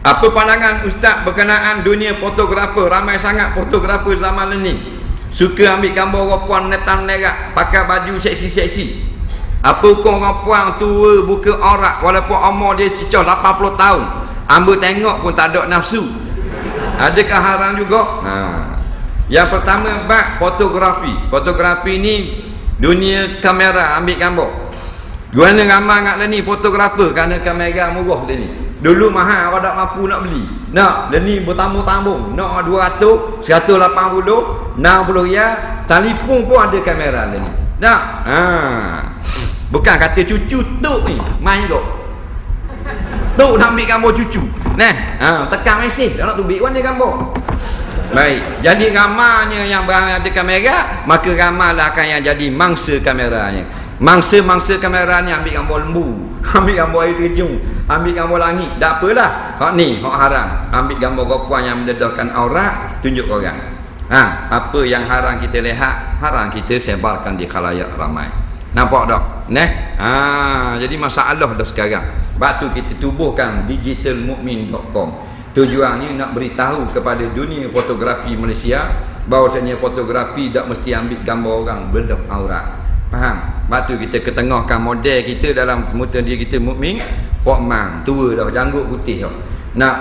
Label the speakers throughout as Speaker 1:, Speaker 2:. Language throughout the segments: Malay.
Speaker 1: Apa pandangan Ustaz berkenaan dunia fotografer? Ramai sangat fotografer zaman ini suka ambil gambar orang puan netan lerak, pakai baju seksi-seksi. Apa hukum orang puan tua buka aurat walaupun umur dia secah 80 tahun? Ambil tengok pun tak ada nafsu. Adakah haram juga? Yang pertama, bab fotografi. Fotografi ni dunia kamera ambil gambar. Guna ramai kat ni fotografer kerana kamera murah dia ni. Dulu mahal, orang tak mampu nak beli. Nak, dia ni bertambung-tambung. Nak 200, 180, 60 riyal. Telefon pun ada kamera dia ni. Nak? Bukan kata cucu tok ni, main kok. Tok nak ambil gambar cucu. Tekan mesej, dah nak tubik warna gambar. Baik, jadi ramanya yang ada kamera, maka ramalah akan yang jadi mangsa kameranya. Mangsa-mangsa kameranya ambil gambar lembu, ambil gambar air terjun, ambil gambar langit. Tak apalah. Hak ni, hak haram. Ambil gambar perempuan yang mendedahkan aurat, tunjuk orang. Apa yang haram kita lihat, haram kita sebarkan di khalayak ramai. Nampak tak? Jadi masalah dah sekarang. Sebab tu kita tubuhkan digitalmukmin.com. Tujuannya nak beritahu kepada dunia fotografi Malaysia bahawasanya fotografi tak mesti ambil gambar orang bedah aurat. Faham? Sebab tu kita ketengahkan model kita dalam muka diri kita mukmin. Pok mang tua dah, janggut putih dah. Nak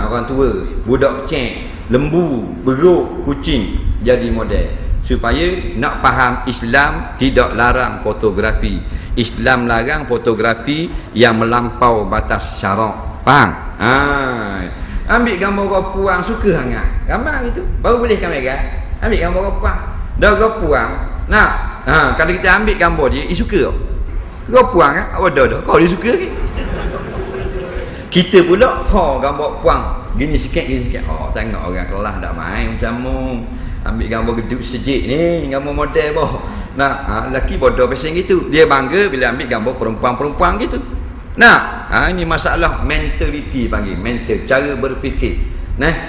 Speaker 1: orang tua, budak kecil, lembu, beruk, kucing jadi model. Supaya nak faham Islam tidak larang fotografi. Islam larang fotografi yang melampau batas syarak. Faham? Ambil gambar orang puang suka sangat. Ramai gitu. Baru boleh kamera. Ambil gambar orang puang. Dah orang puang. Nak kalau kita ambil gambar dia, dia suka tak? Kau puang kan? Apa dah kau dia suka ke? Kita pula gambar puang gini sikit. Tengok orang kelas dak main macam mu. Ambil gambar geduk sejik ni, gambar model boh. Lelaki bodoh pasal gitu. Dia bangga bila ambil gambar perempuan-perempuan gitu. Ini masalah mentality panggil, mental, cara berfikir.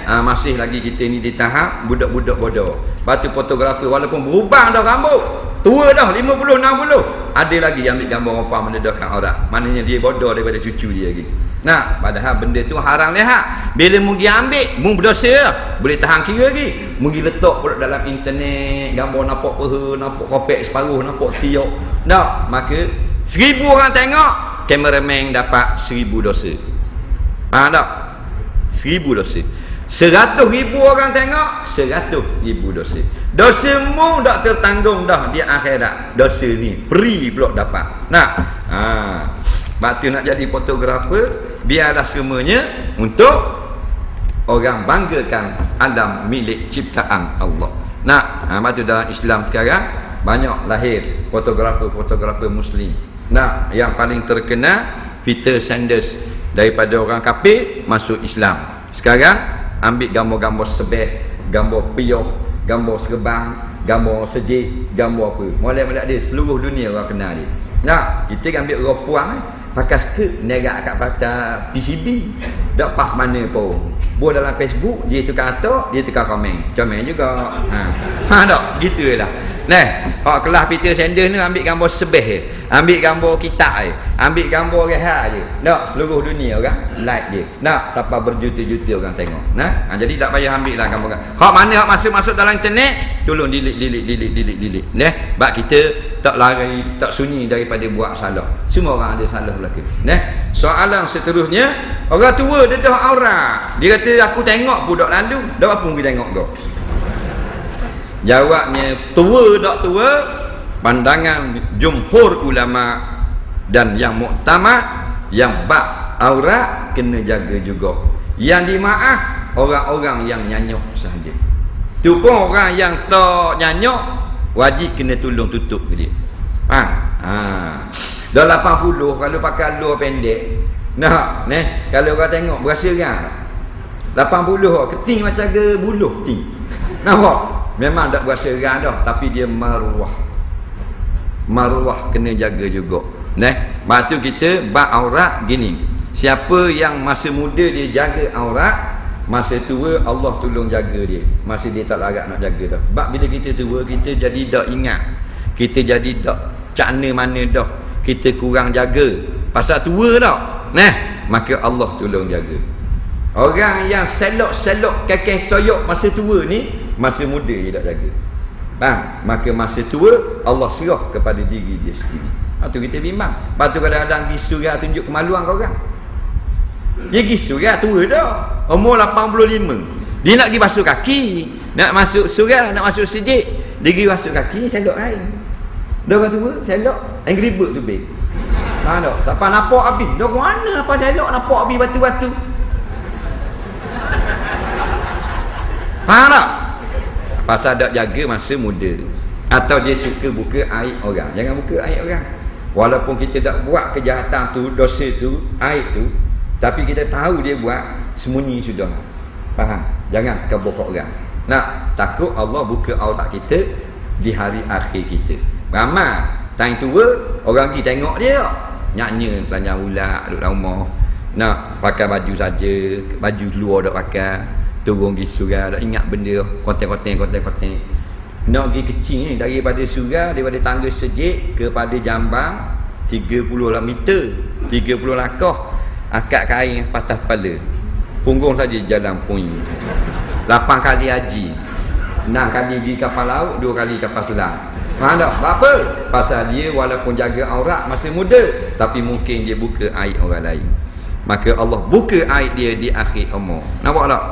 Speaker 1: Masih lagi kita ni di tahap budak-budak bodoh. Batu fotografer walaupun berubah dah rambut, tua dah 50 60, ada lagi yang ambil gambar orang mendedahkan aurat. Maknanya dia bodoh daripada cucu dia lagi. Padahal benda tu haram lihat. Bila mugi ambil, mu berdosa, boleh tahan kira lagi. Mugi letak pula dalam internet gambar nampak peha, nampak kopek separuh, nampak tiok. Maka 1000 orang tengok, kameraman dapat 1000 dosa. Faham tak? 1000 dosa. 100,000 orang tengok, 100,000 dosa. Dosa mu tak tertanggung dah di akhirat. Dosa ni free pula dapat. Sebab tu nak jadi fotografer, biarlah semuanya untuk orang banggakan alam milik ciptaan Allah. Sebab tu dalam Islam sekarang banyak lahir fotografer-fotografer muslim. Yang paling terkenal Peter Sanders, daripada orang kafir masuk Islam. Sekarang ambil gambar-gambar sebeh, gambar piyah, gambar serbang, gambar sejik, gambar apa. Molek-molek dia seluruh dunia orang kenal dia. Kita ambil orang puang pakai skirt nerak kat patah PCB. Tak pas mana pun. Buat dalam Facebook, dia tukar atak, dia tukar komen. Comel juga. Faham tak? Gitu lah. Kelas Peter Sanders ni ambil gambar sebeh je. Ambil gambar kitab je. Ambil gambar rehat je. Seluruh dunia orang like dia. Sampai berjuta-juta orang tengok. Jadi tak payah ambil lah gambar. Hak mana hak masuk dalam internet, tolong delete. Sebab kita tak lari, tak sunyi daripada buat salah. Semua orang ada salah belaka. Soalan seterusnya, orang tua dedah aurat. Dia kata aku tengok budak lalu, dak apa pergi tengok kau. Jawabnya, tua tak tua, pandangan jumhur ulama dan yang muktamad, yang bab aurat kena jaga juga. Yang dimaaf orang-orang yang nyanyok sahaja. Tu pun orang yang tak nyanyok wajib kena tolong tutup ke dia. Dah 80 kalau pakai luar pendek. Kalau orang tengok berasa kan. 80 keting macam ke buluh ting. Nampak? Memang tak berasa geram dah, tapi dia maruah kena jaga juga. Lepas tu kita bab aurat gini, siapa yang masa muda dia jaga aurat, masa tua Allah tolong jaga dia. Masa dia tak larat nak jaga dah. Sebab bila kita tua, kita jadi tak ingat, kita jadi tak cakna mana dah, kita kurang jaga pasal tua dah. Maka Allah tolong jaga. Orang yang selok-selok kakek soyok masa tua ni, masa muda dia tak jaga. Faham? Maka masa tua Allah serah kepada diri dia sendiri. Tu kita bimbang. Lepas tu kadang-kadang pergi surah tunjuk kemaluan kau orang. Dia pergi surah tua dah, umur 85. Dia nak pergi basuh kaki, nak masuk surah, nak masuk sejid, dia pergi basuh kaki, selok air. Dah orang tua, selok, angry bird tu baik. Faham tak? Tak apa nampak habis. Dah mana apa selok nampak habis batu-batu. Faham tak? Pasal tak jaga masa muda. Atau dia suka buka aib orang. Jangan buka aib orang. Walaupun kita tak buat kejahatan tu, dosa tu, aib tu, tapi kita tahu dia buat, sembunyi sudah. Faham? Jangan kebokok orang. Nak takut Allah buka aurat kita di hari akhir kita. Ramai time tua orang pergi tengok dia, nyaknya selanjang ulat duduk dalam rumah, nak pakai baju saja, baju luar tak pakai, turun pergi surau, tak ingat benda, konten-konten. Nak pergi kecil ni, daripada surau, daripada tangga sejik kepada Jambang 30 meter, 30 langkah, akad kain patah kepala, punggung saja jalan puing. 8 kali haji, 6 kali pergi kapal laut, 2 kali kapal selam. Faham tak? Apa? Pasal dia walaupun jaga aurat masa muda, tapi mungkin dia buka aib orang lain. Maka Allah buka aib dia di akhir umur. Nampak tak?